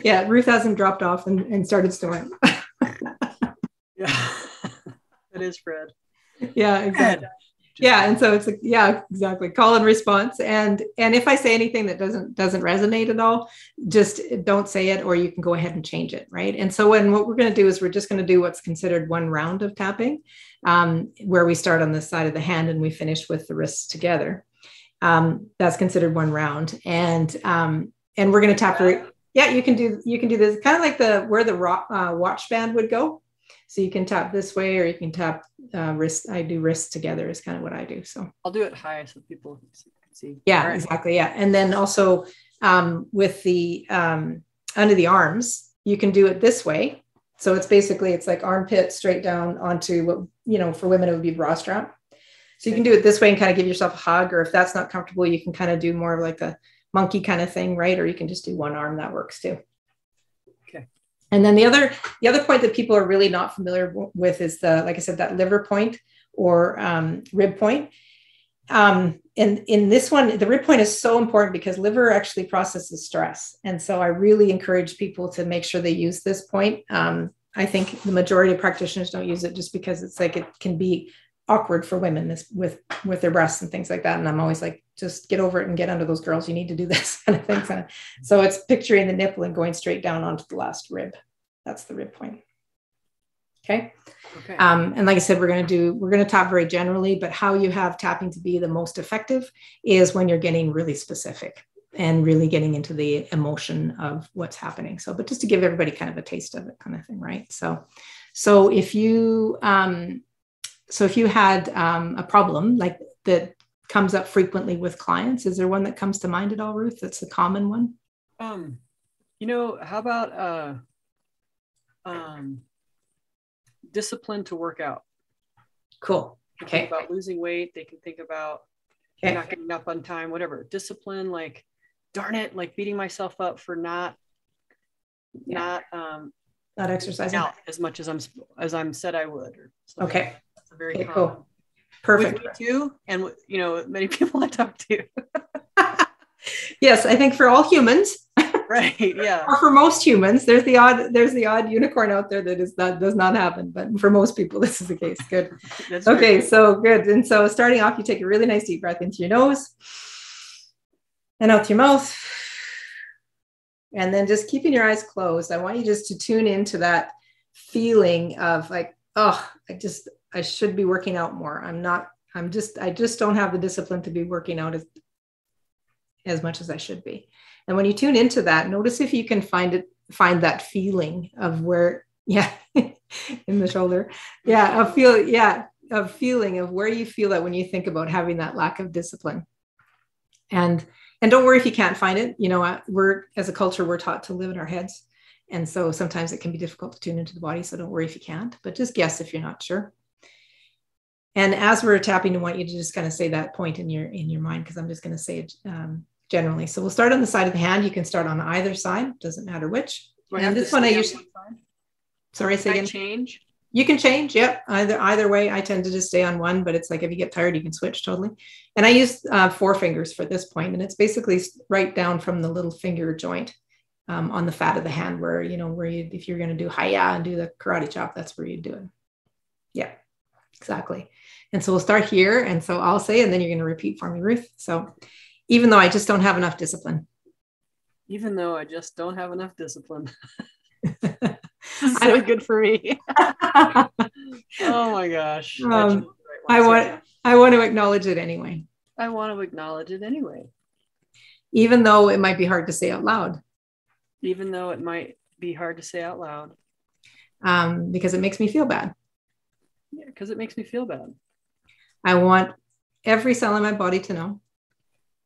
Yeah, Ruth hasn't dropped off and started snoring. Yeah, it is Fred. Yeah, exactly. Yeah, and so it's like, yeah, exactly. Call and response. And if I say anything that doesn't resonate at all, just don't say it, or you can go ahead and change it, right? And so what we're going to do is we're just going to do what's considered one round of tapping, where we start on the side of the hand and we finish with the wrists together. That's considered one round, and we're going to tap. Yeah, you can do this kind of like where the watch band would go. So you can tap this way, or you can tap wrist. I do wrists together is kind of what I do. So I'll do it high so people can see. Yeah, right. Exactly. Yeah. And then also with the under the arms, you can do it this way. So it's like armpit straight down onto what, for women, it would be bra strap. So you can do it this way and kind of give yourself a hug, or if that's not comfortable, you can kind of do more of like a monkey kind of thing, right? Or you can just do one arm. That works too. And then the other point that people are really not familiar with is like I said, that liver point or rib point. And in this one, the rib point is so important because liver actually processes stress. And so I really encourage people to make sure they use this point. I think the majority of practitioners don't use it just because it's like, it can be awkward for women with their breasts and things like that. And I'm always like, just get over it and get under those girls. You need to do this kind of thing. So it's picturing the nipple and going straight down onto the last rib. That's the rib point. Okay. And like I said, we're going to tap very generally, but how you have tapping to be the most effective is when you're getting really specific and really getting into the emotion of what's happening. So, but just to give everybody kind of a taste of it kind of thing. Right. So if you had a problem like that comes up frequently with clients, is there one that comes to mind at all, Ruth? That's a common one. How about discipline to work out? Cool. Okay. Think about losing weight. They can think about not getting up on time, whatever. Discipline, like, darn it, like beating myself up for not exercising out as much as I'm said I would. Or okay. That's a very common. Cool. Perfect. With me too, and many people I talk to. Yes, I think for all humans. Right. Yeah. Or for most humans, there's the odd unicorn out there that does not happen. But for most people, this is the case. Good. Okay. So good. And so starting off, you take a really nice deep breath into your nose and out your mouth. And then just keeping your eyes closed. I want you just to tune into that feeling of like, oh, I should be working out more. I just don't have the discipline to be working out as much as I should be. And when you tune into that, notice if you can find that feeling of where, in the shoulder. Yeah. Of feeling of where you feel that when you think about having that lack of discipline. And don't worry if you can't find it. As a culture, we're taught to live in our heads. And so sometimes it can be difficult to tune into the body. So don't worry if you can't, but just guess if you're not sure. And as we're tapping, I want you to just kind of say that point in your mind, because I'm just going to say it generally. So we'll start on the side of the hand. You can start on either side. Doesn't matter which. And this one I usually, sorry, say again. Change? You can change. Yep. Either way. I tend to just stay on one, but it's like, if you get tired, you can switch totally. And I use 4 fingers for this point, and it's basically right down from the little finger joint on the fat of the hand where if you're going to do hiya and do the karate chop, that's where you do it. Yeah, exactly. And so we'll start here. And so I'll say, and then you're going to repeat for me, Ruth. So even though I just don't have enough discipline. Even though I just don't have enough discipline. It's really good for me. Oh my gosh. I want to acknowledge it anyway. I want to acknowledge it anyway. Even though it might be hard to say out loud. Even though it might be hard to say out loud. Because it makes me feel bad. Yeah, because it makes me feel bad. I want every cell in my body to know.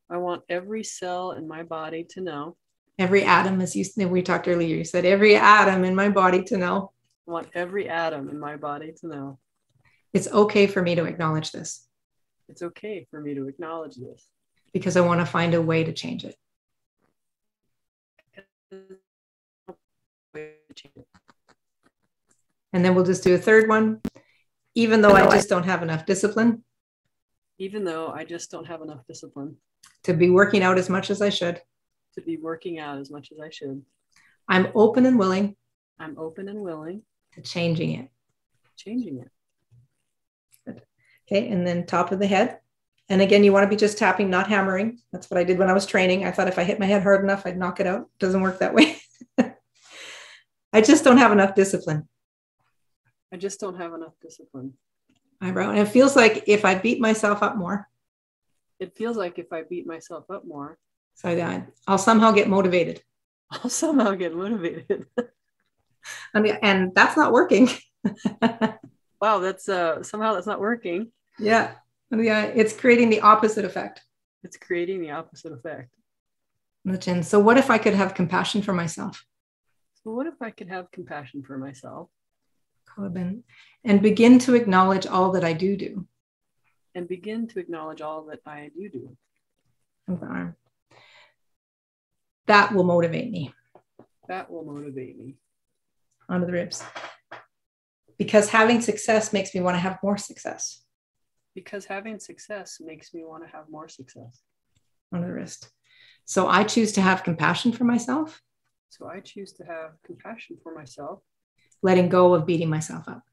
I want every cell in my body to know. Every atom, as we talked earlier, you said every atom in my body to know. I want every atom in my body to know. It's okay for me to acknowledge this. It's okay for me to acknowledge this. because I want to find a way to change it. And then we'll just do a third one. Even though I just don't have enough discipline. Even though I just don't have enough discipline. To be working out as much as I should. To be working out as much as I should. I'm open and willing. I'm open and willing. To changing it. Changing it. Good. Okay, and then top of the head. And again, you want to be just tapping, not hammering. That's what I did when I was training. I thought if I hit my head hard enough, I'd knock it out. It doesn't work that way. I just don't have enough discipline. I just don't have enough discipline. Eyebrow. And it feels like if I beat myself up more. It feels like if I beat myself up more. So I'll somehow get motivated. I'll somehow get motivated. And that's not working. Wow, that's somehow that's not working. Yeah. Yeah, it's creating the opposite effect. It's creating the opposite effect. And so what if I could have compassion for myself? So what if I could have compassion for myself? And begin to acknowledge all that I do. And begin to acknowledge all that I do. That will motivate me. That will motivate me. Onto the ribs. Because having success makes me want to have more success. Because having success makes me want to have more success. Onto the wrist. So I choose to have compassion for myself. So I choose to have compassion for myself. Letting go of beating myself up.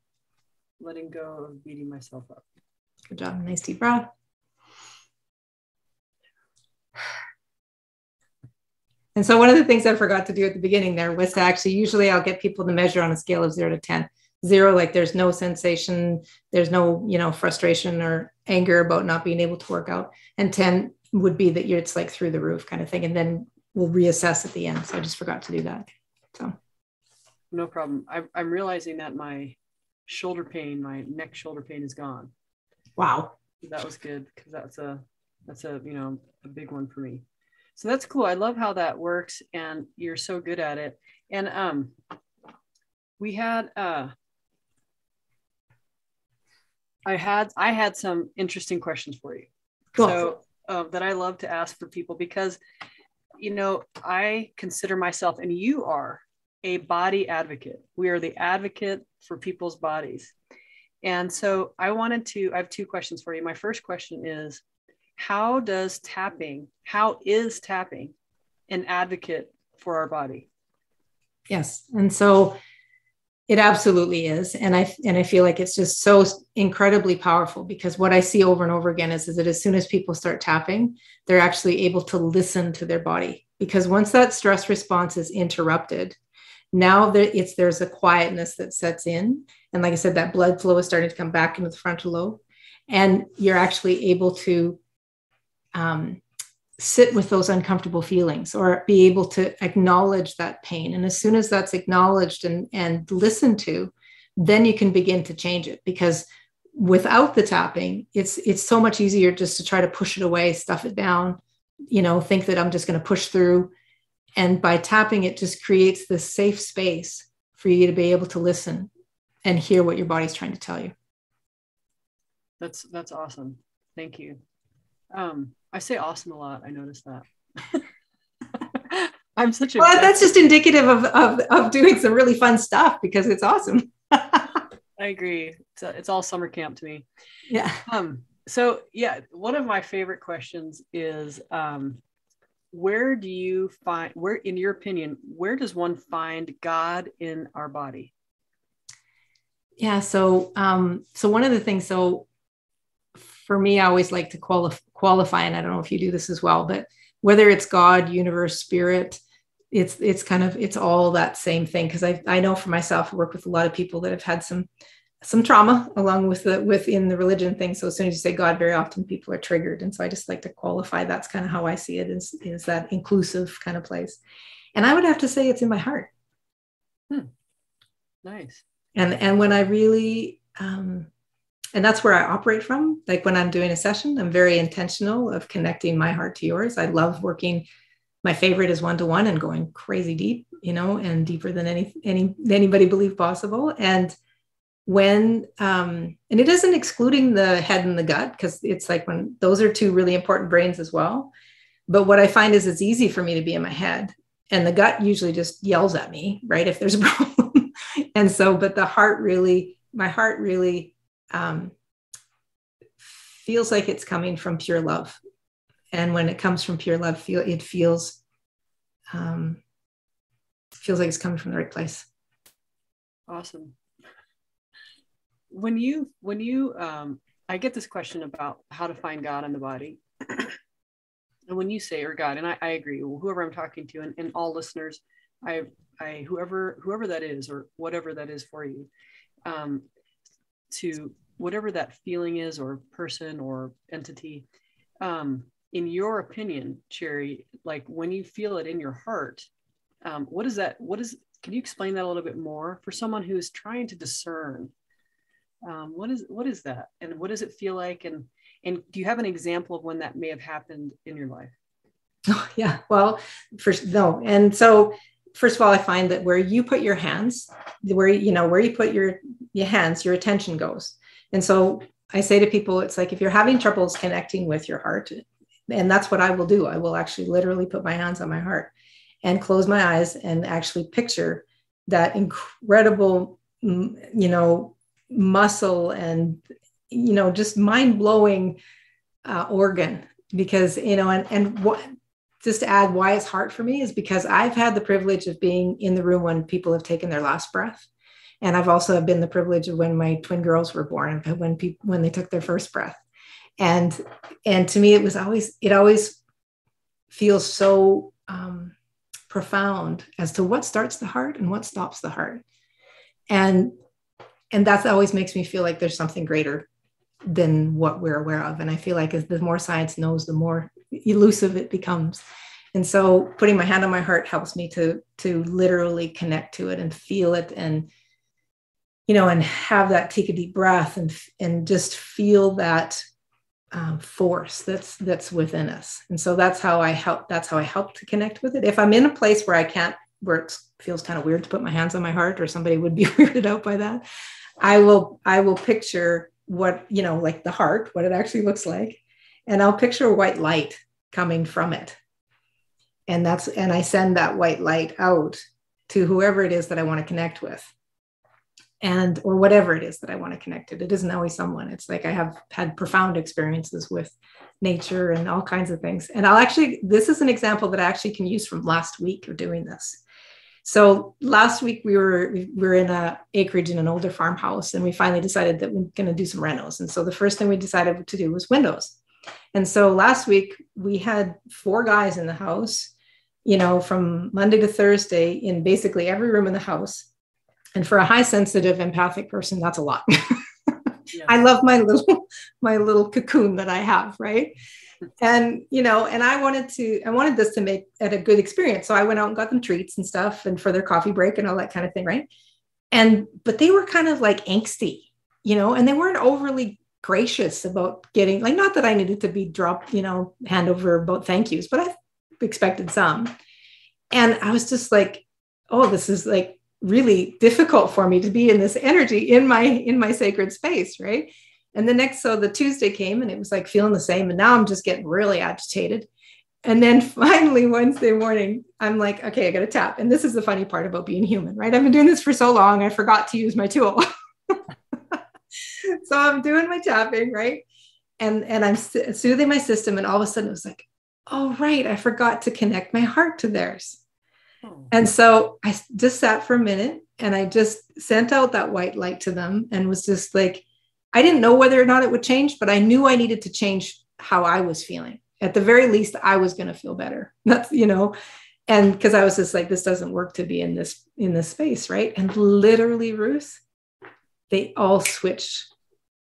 Letting go of beating myself up. Good job. Nice deep breath. And so one of the things I forgot to do at the beginning there was to actually, usually I'll get people to measure on a scale of 0 to 10. 0, like there's no sensation, there's no, frustration or anger about not being able to work out. And 10 would be that it's like through the roof kind of thing. And then we'll reassess at the end. So I just forgot to do that. So. No problem. I'm realizing that my neck shoulder pain is gone. Wow. That was good, because that's a big one for me. So that's cool. I love how that works, and you're so good at it. And we had I had some interesting questions for you. Cool. So that I love to ask for people, because I consider myself, and you are, a body advocate. We are the advocate for people's bodies. And so I have 2 questions for you. My first question is, how is tapping an advocate for our body? Yes. And so it absolutely is. And I feel like it's just so incredibly powerful, because what I see over and over again is that as soon as people start tapping, they're actually able to listen to their body. Because once that stress response is interrupted, now there's a quietness that sets in. And like I said, that blood flow is starting to come back into the frontal lobe. And you're actually able to sit with those uncomfortable feelings, or be able to acknowledge that pain. And as soon as that's acknowledged and listened to, then you can begin to change it. Because without the tapping, it's so much easier just to try to push it away, stuff it down, think that I'm just going to push through. And by tapping, it just creates this safe space for you to be able to listen and hear what your body's trying to tell you. That's awesome. Thank you. I say awesome a lot. I noticed that. I'm such a. Well, that's just indicative of doing some really fun stuff, because it's awesome. I agree. It's all summer camp to me. Yeah. So yeah, one of my favorite questions is, where in your opinion, where does one find God in our body? Yeah. So one of the things, for me, I always like to qualify, and I don't know if you do this as well, but whether it's God, universe, spirit, it's all that same thing. Because I know for myself, I work with a lot of people that have had some trauma along within the religion thing. So as soon as you say God, very often people are triggered. And so I just like to qualify. That's kind of how I see it, is that inclusive kind of place. And I would have to say it's in my heart. Nice. And when I really, and that's where I operate from. Like when I'm doing a session, I'm very intentional of connecting my heart to yours. I love working. My favorite is 1-to-1 and going crazy deep, and deeper than anybody believed possible. And when, and it isn't excluding the head and the gut, because it's like when those are two really important brains as well. But what I find is it's easy for me to be in my head, and the gut usually just yells at me, right, if there's a problem. And so, but the heart really, my heart really feels like it's coming from pure love. And when it comes from pure love, it feels like it's coming from the right place. Awesome. When you I get this question about how to find God in the body. And when you say, or God, and I agree, whoever I'm talking to, and all listeners, I whoever that is, or whatever that is for you, to whatever that feeling is, or person or entity, in your opinion, Sherry, like when you feel it in your heart, what is that? Can you explain that a little bit more for someone who's trying to discern? What is that, and what does it feel like? And do you have an example of when that may have happened in your life? Oh, yeah. Well, no. And so, first of all, I find that where you put your hands, where you put your hands, your attention goes. And so I say to people, it's like, if you're having troubles connecting with your heart, and that's what I will do. I will actually literally put my hands on my heart and close my eyes and actually picture that incredible, muscle and, just mind-blowing organ. Because, and what, just to add why it's hard for me is because I've had the privilege of being in the room when people have taken their last breath. And I've also been the privilege of when my twin girls were born, when they took their first breath. And to me, it always feels so profound as to what starts the heart and what stops the heart. And that always makes me feel like there's something greater than what we're aware of. And I feel like as the more science knows, the more elusive it becomes. And so putting my hand on my heart helps me to literally connect to it and feel it, and, and have that, take a deep breath and just feel that force that's within us. And so that's how I help to connect with it. If I'm in a place where it feels kind of weird to put my hands on my heart, or somebody would be weirded out by that, I will picture what, like the heart, what it actually looks like. And I'll picture white light coming from it. And I send that white light out to whoever it is that I want to connect with, or whatever it is that I want to connect to. It isn't always someone. It's like I have had profound experiences with nature and all kinds of things. And this is an example that I actually can use from last week of doing this. So last week we were in a acreage in an older farmhouse, and we finally decided that we're going to do some renos. And so the first thing we decided to do was windows. And so last week we had 4 guys in the house, from Monday to Thursday, in basically every room in the house. And for a high sensitive empathic person, that's a lot. Yeah. I love my little cocoon that I have. Right. And, and I wanted this to make it a good experience. So I went out and got them treats and stuff, and for their coffee break and all that kind of thing. Right. But they were kind of like angsty, and they weren't overly gracious about getting, like, not that I needed to be dropped, hand over about thank yous, but I expected some. And I was just like, oh, this is like really difficult for me to be in this energy in my sacred space. Right. And the Tuesday came, and it was like feeling the same. And now I'm just getting really agitated. And then finally Wednesday morning, I'm like, okay, I got to tap. And this is the funny part about being human, right? I've been doing this for so long, I forgot to use my tool. So I'm doing my tapping, right? And I'm soothing my system. And all of a sudden it was like, oh, right, I forgot to connect my heart to theirs. Oh. And so I just sat for a minute, and I just sent out that white light to them, and was just like, I didn't know whether or not it would change, but I knew I needed to change how I was feeling. At the very least, I was going to feel better. That's, and because I was just like, this doesn't work to be in this space. Right. And literally, Ruth, they all switched.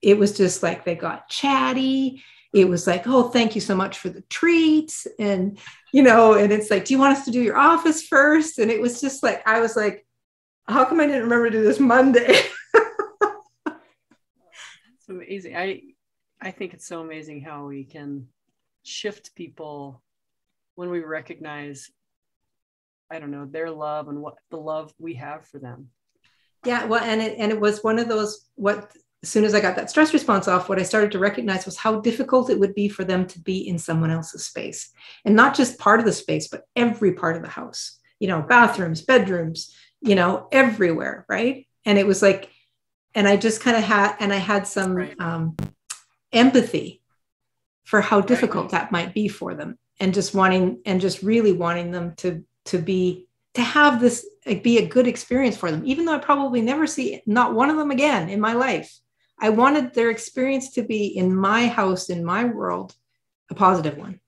It was just like, they got chatty. It was like, oh, thank you so much for the treats. And, and it's like, do you want us to do your office first? And it was just like, I was like, how come I didn't remember to do this Monday? That's amazing. I think it's so amazing how we can shift people when we recognize, I don't know, their love and what the love we have for them. Yeah. Well, and it was one of those, as soon as I got that stress response off, what I started to recognize was how difficult it would be for them to be in someone else's space, and not just part of the space, but every part of the house, bathrooms, bedrooms, everywhere. Right. And it was like, and I just kind of I had some empathy for how difficult that might be for them. And just really wanting them to have this, like, be a good experience for them, even though I probably never see not one of them again in my life. I wanted their experience to be in my house, in my world, a positive one.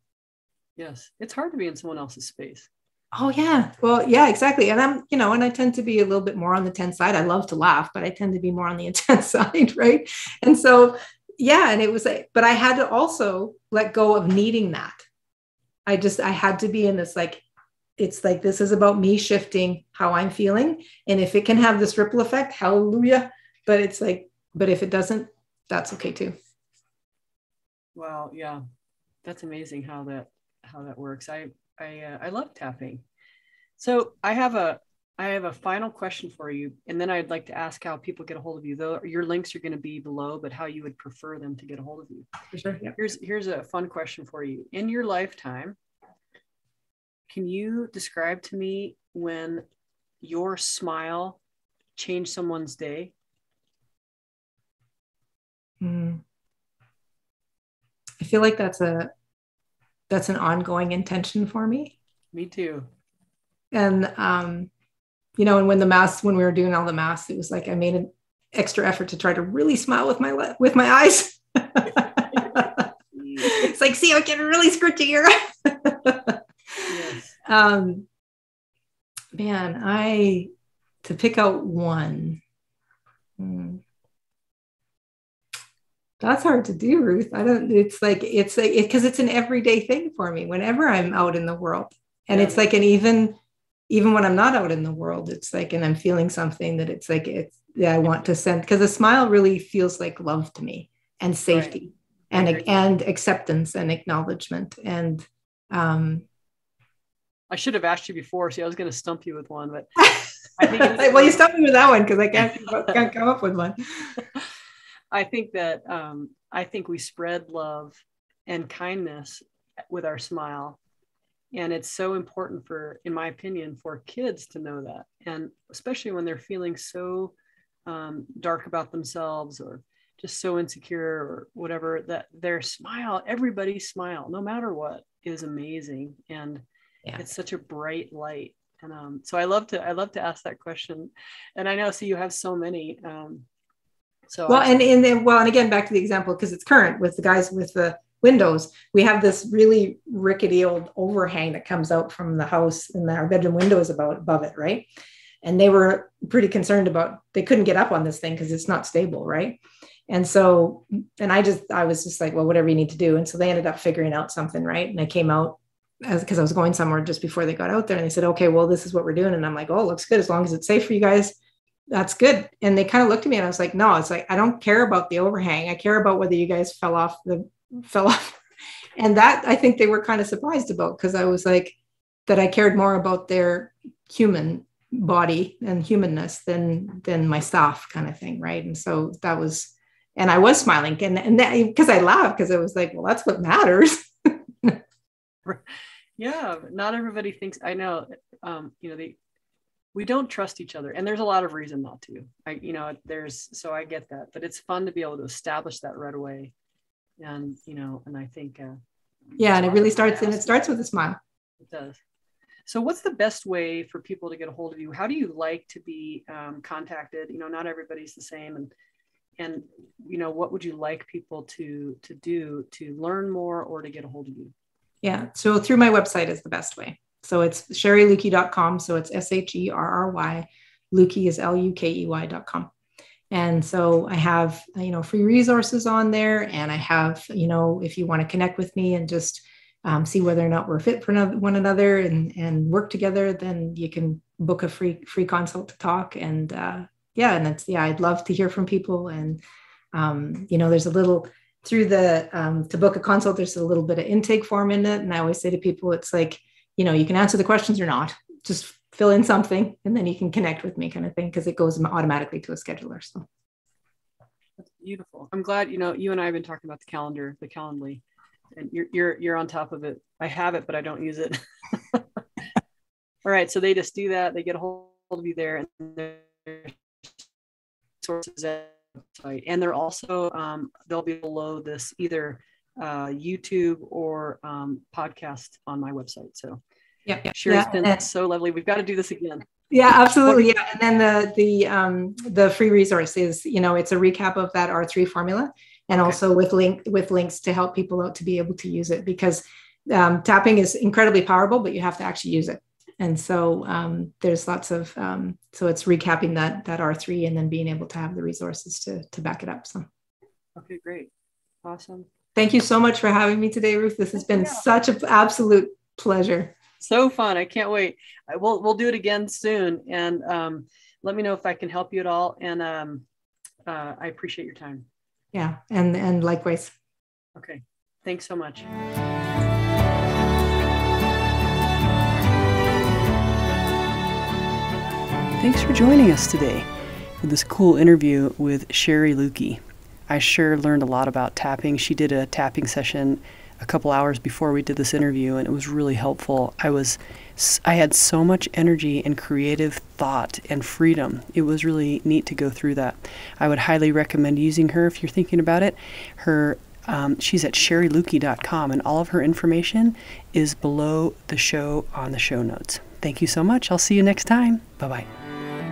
Yes. It's hard to be in someone else's space. Oh yeah. Well, yeah, exactly. And I'm, and I tend to be a little bit more on the tense side. I love to laugh, but I tend to be more on the intense side. Right. And so, yeah. And it was like, but I had to also let go of needing that. I had to be in this, like, it's like, this is about me shifting how I'm feeling. And if it can have this ripple effect, hallelujah. But it's like, but if it doesn't, that's okay too. Wow. Yeah. That's amazing how that works. I love tapping. So I have a final question for you. And then I'd like to ask how people get a hold of you, though your links are going to be below, but how you would prefer them to get a hold of you. For sure. Yeah. Here's a fun question for you. In your lifetime, can you describe to me when your smile changed someone's day? I feel like that's an ongoing intention for me. Me too. And, and when we were doing all the masks, it was like, I made an extra effort to try to really smile with my eyes. It's like, see, I can really scrunch your yes. Man, to pick out one, that's hard to do, Ruth. It's because it's an everyday thing for me whenever I'm out in the world. And it's like, and even when I'm not out in the world, it's like, and I'm feeling something that it's like, I want to send, because a smile really feels like love to me, and safety, and acceptance and acknowledgement. And, I should have asked you before. See, I was going to stump you with one, but I think well, you stumped me with that one because I can't come up with one. I think that I think we spread love and kindness with our smile, and it's so important in my opinion, for kids to know that, and especially when they're feeling so dark about themselves or just so insecure or whatever, that their smile, everybody's smile, no matter what, is amazing, and it's such a bright light. And so I love to ask that question, and I know, so you have so many. And again, back to the example, because it's current with the guys with the windows, we have this really rickety old overhang that comes out from the house, and our bedroom window is above it, right? And they were pretty concerned about, they couldn't get up on this thing because it's not stable, right? And so, and I was just like, well, whatever you need to do. And so they ended up figuring out something, right? And I came out because I was going somewhere just before they got out there, and they said, okay, well, this is what we're doing. And I'm like, oh, it looks good. As long as it's safe for you guys, that's good. And they kind of looked at me, and I was like, no, it's like, I don't care about the overhang. I care about whether you guys fell off. And that, I think they were kind of surprised about, because I was like, that I cared more about their human body and humanness than my stuff, kind of thing. Right. And so that was, and I was smiling, and that, because I laughed, because I was like, well, that's what matters. Yeah. Not everybody thinks, I know, we don't trust each other, and there's a lot of reason not to. So I get that, but it's fun to be able to establish that right away. And, and I think, and it really starts with a smile. It does. So what's the best way for people to get a hold of you? How do you like to be contacted? Not everybody's the same. And what would you like people to do to learn more or to get a hold of you? Yeah. So through my website is the best way. So it's sherrylukey.com. So it's SHERRY. Lukey is LUKEY.com. And so I have, free resources on there. And I have, if you want to connect with me and just see whether or not we're fit for one another and work together, then you can book a free consult to talk. And I'd love to hear from people. And, there's a little, through the, to book a consult, there's a little bit of intake form in it. And I always say to people, it's like, you can answer the questions or not, just fill in something, and then you can connect with me kind of thing, because it goes automatically to a scheduler. So that's beautiful. I'm glad, you and I have been talking about the Calendly, and you're on top of it. I have it, but I don't use it. All right. So they just do that. They get a hold of you there, and their sources website. And they're also, they'll be below this either YouTube or podcast on my website. So yeah, Sherry's been so lovely. We've got to do this again. Yeah, absolutely. Yeah. And then the free resource is, it's a recap of that R3 formula, and also with links to help people out to be able to use it, because tapping is incredibly powerful, but you have to actually use it. And so there's lots of, so it's recapping that R3 and then being able to have the resources to back it up. So. Okay, great. Awesome. Thank you so much for having me today, Ruth. This has been such an absolute pleasure. So fun. I can't wait. We'll do it again soon. And let me know if I can help you at all. And I appreciate your time. Yeah. And likewise. Okay. Thanks so much. Thanks for joining us today for this cool interview with Sherry Lukey. I sure learned a lot about tapping. She did a tapping session a couple hours before we did this interview, and it was really helpful. I had so much energy and creative thought and freedom. It was really neat to go through that. I would highly recommend using her if you're thinking about it. She's at sherrylukey.com, and all of her information is below the show on the show notes. Thank you so much. I'll see you next time. Bye-bye.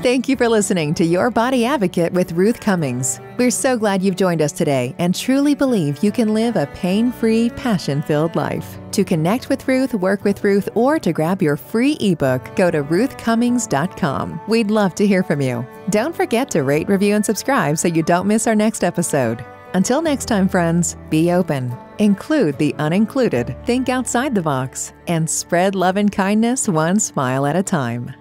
Thank you for listening to Your Body Advocate with Ruth Cummings. We're so glad you've joined us today and truly believe you can live a pain-free, passion-filled life. To connect with Ruth, work with Ruth, or to grab your free ebook, go to ruthcummings.com. We'd love to hear from you. Don't forget to rate, review, and subscribe so you don't miss our next episode. Until next time, friends, be open, include the unincluded, think outside the box, and spread love and kindness one smile at a time.